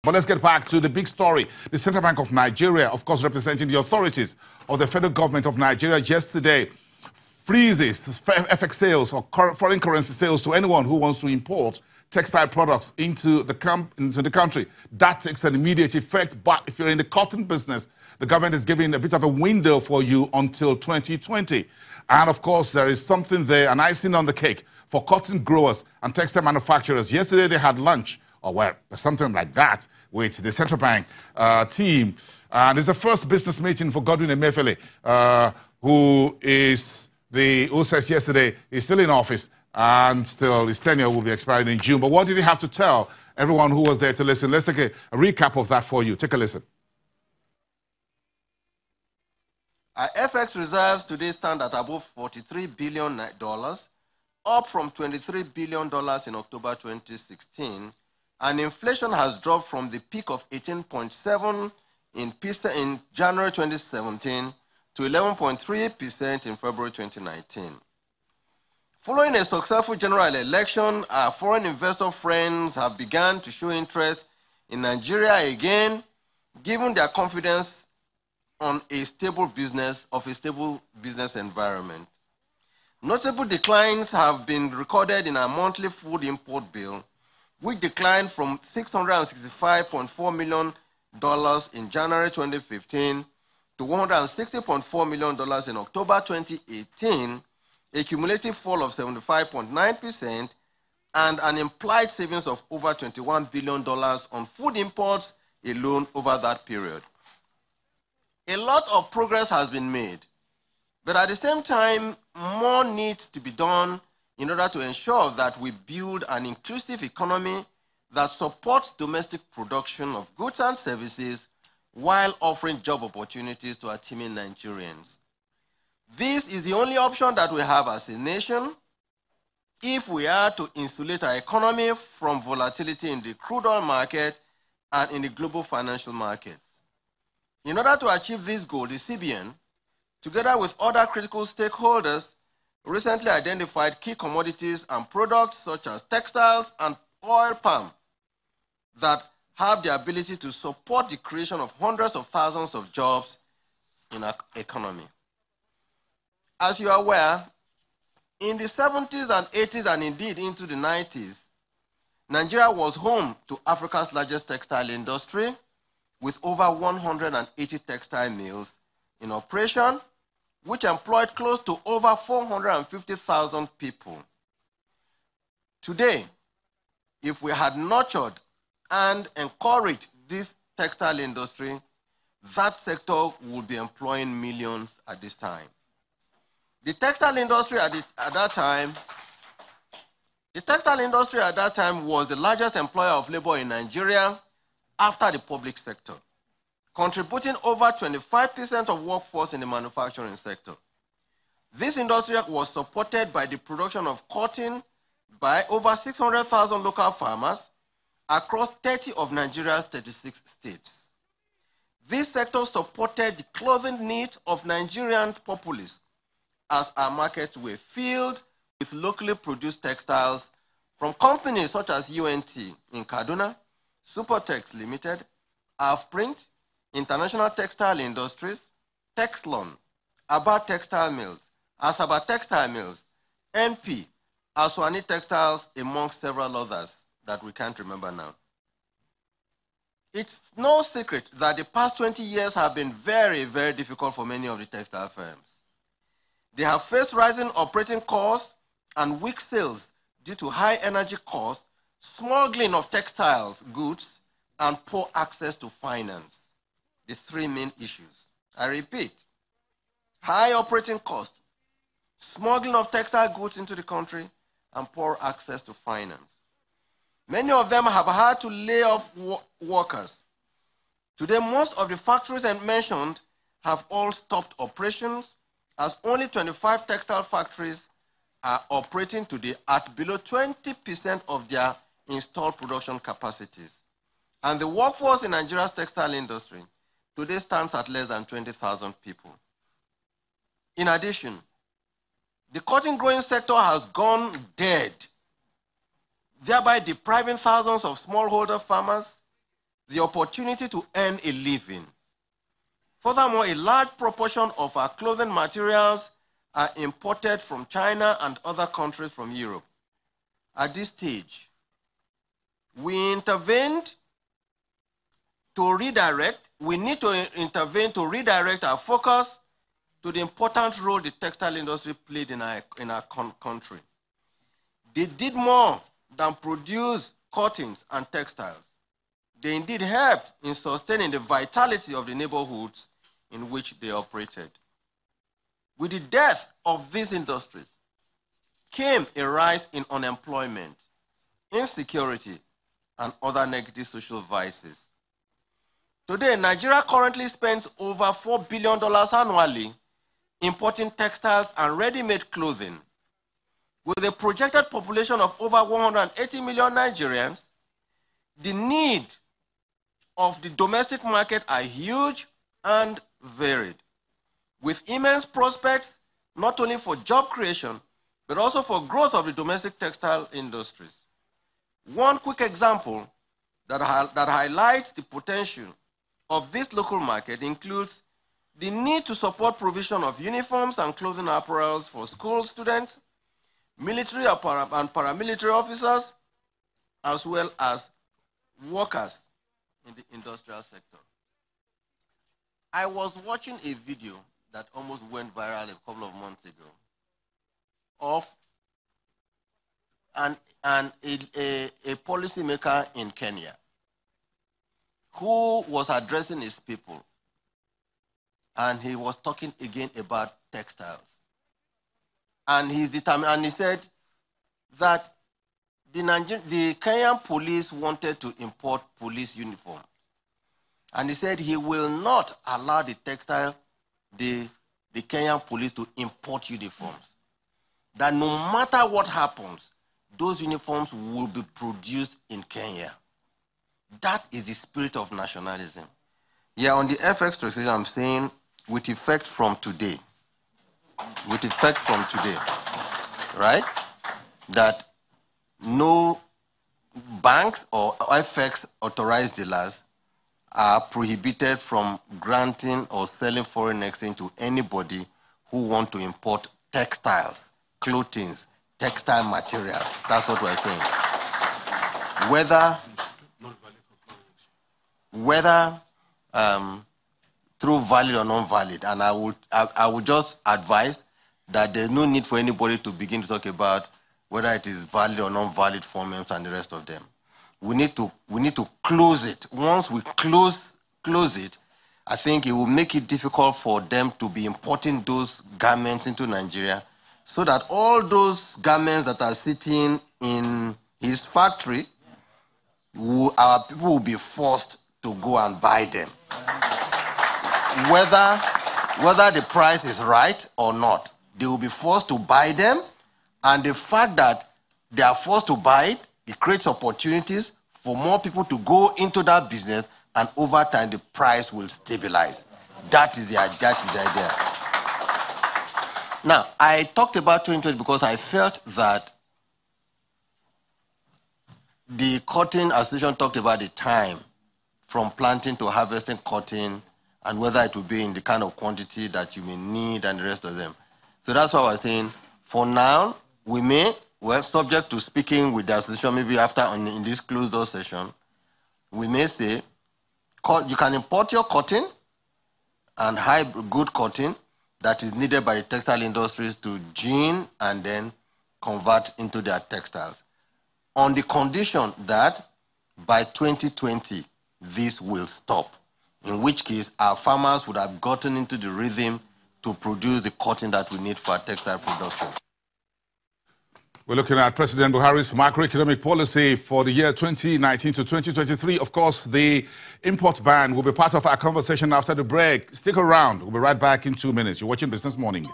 But let's get back to the big story. The Central Bank of Nigeria, of course, representing the authorities of the federal government of Nigeria yesterday, freezes FX sales or foreign currency sales to anyone who wants to import textile products into the country. That takes an immediate effect. But if you're in the cotton business, the government is giving a bit of a window for you until 2020. And of course, there is something there, an icing on the cake for cotton growers and textile manufacturers. Yesterday, they had lunch, or well, something like that, with the Central Bank team. And it's the first business meeting for Godwin Emefiele, who says yesterday he's still in office and still his tenure will be expiring in June. But what did he have to tell everyone who was there to listen? Let's take a recap of that for you. Take a listen. Our FX reserves today stand at above $43 billion, up from $23 billion in October 2016. And inflation has dropped from the peak of 18.7% in January 2017 to 11.3% in February 2019. Following a successful general election, our foreign investor friends have begun to show interest in Nigeria again, given their confidence on a stable business environment. Notable declines have been recorded in our monthly food import bill, which declined from $665.4 million in January 2015 to $160.4 million in October 2018, a cumulative fall of 75.9%, and an implied savings of over $21 billion on food imports alone over that period. A lot of progress has been made, but at the same time, more needs to be done in order to ensure that we build an inclusive economy that supports domestic production of goods and services while offering job opportunities to our teeming Nigerians. This is the only option that we have as a nation if we are to insulate our economy from volatility in the crude oil market and in the global financial markets. In order to achieve this goal, the CBN, together with other critical stakeholders, recently identified key commodities and products such as textiles and oil palm that have the ability to support the creation of hundreds of thousands of jobs in our economy. As you are aware, in the 70s and 80s and indeed into the 90s, Nigeria was home to Africa's largest textile industry with over 180 textile mills in operation, which employed close to over 450,000 people. Today, if we had nurtured and encouraged this textile industry, that sector would be employing millions at this time. The textile industry at that time was the largest employer of labor in Nigeria after the public sector, contributing over 25% of workforce in the manufacturing sector. This industry was supported by the production of cotton by over 600,000 local farmers across 30 of Nigeria's 36 states. This sector supported the clothing needs of Nigerian populace as our markets were filled with locally produced textiles from companies such as UNT in Kaduna, Supertex Limited, Halfprint, International Textile Industries, Texlon, Aba Textile Mills, Asaba Textile Mills, NP, Aswani Textiles, amongst several others that we can't remember now. It's no secret that the past 20 years have been very, very difficult for many of the textile firms. They have faced rising operating costs and weak sales due to high energy costs, smuggling of textiles goods, and poor access to finance. The three main issues. I repeat, high operating costs, smuggling of textile goods into the country, and poor access to finance. Many of them have had to lay off workers. Today, most of the factories mentioned have all stopped operations, as only 25 textile factories are operating today at below 20% of their installed production capacities. And the workforce in Nigeria's textile industry today stands at less than 20,000 people. In addition, the cotton growing sector has gone dead, thereby depriving thousands of smallholder farmers, the opportunity to earn a living. Furthermore, a large proportion of our clothing materials are imported from China and other countries from Europe. At this stage, we need to intervene to redirect our focus to the important role the textile industry played in our country. They did more than produce cottons and textiles. They indeed helped in sustaining the vitality of the neighborhoods in which they operated. With the death of these industries came a rise in unemployment, insecurity, and other negative social vices. Today, Nigeria currently spends over $4 billion annually importing textiles and ready-made clothing. With a projected population of over 180 million Nigerians, the need of the domestic market are huge and varied, with immense prospects not only for job creation, but also for growth of the domestic textile industries. One quick example that highlights the potential of this local market includes the need to support provision of uniforms and clothing apparels for school students, military and paramilitary officers, as well as workers in the industrial sector. I was watching a video that almost went viral a couple of months ago of a policymaker in Kenya who was addressing his people, and he was talking again about textiles. And he's determined, and he said that the Kenyan police wanted to import police uniforms. And he said he will not allow the Kenyan police to import uniforms. That no matter what happens, those uniforms will be produced in Kenya. That is the spirit of nationalism. Yeah, on the FX transaction, I'm saying with effect from today. With effect from today, right? That no banks or FX authorized dealers are prohibited from granting or selling foreign exchange to anybody who want to import textiles, clothing, textile materials. That's what we're saying. Whether through valid or non-valid, and I would just advise that there's no need for anybody to begin to talk about whether it is valid or non-valid forms and the rest of them. We need to close it. Once we close it, I think it will make it difficult for them to be importing those garments into Nigeria, so that all those garments that are sitting in his factory, our people will be forced to go and buy them. Whether the price is right or not, they will be forced to buy them, and the fact that they are forced to buy it, it creates opportunities for more people to go into that business, and over time the price will stabilize. That is the idea. Now, I talked about 2020 because I felt that the Cotton Association talked about the time from planting to harvesting cotton, and whether it will be in the kind of quantity that you may need and the rest of them. So that's what I was saying. For now, we may, well, subject to speaking with the association, maybe after in this closed door session, we may say, you can import your cotton and good cotton that is needed by the textile industries to gin and then convert into their textiles, on the condition that by 2020, this will stop, in which case our farmers would have gotten into the rhythm to produce the cotton that we need for our textile production. We're looking at President Buhari's macroeconomic policy for the year 2019 to 2023. Of course, the import ban will be part of our conversation after the break. Stick around. We'll be right back in 2 minutes. You're watching Business Morning.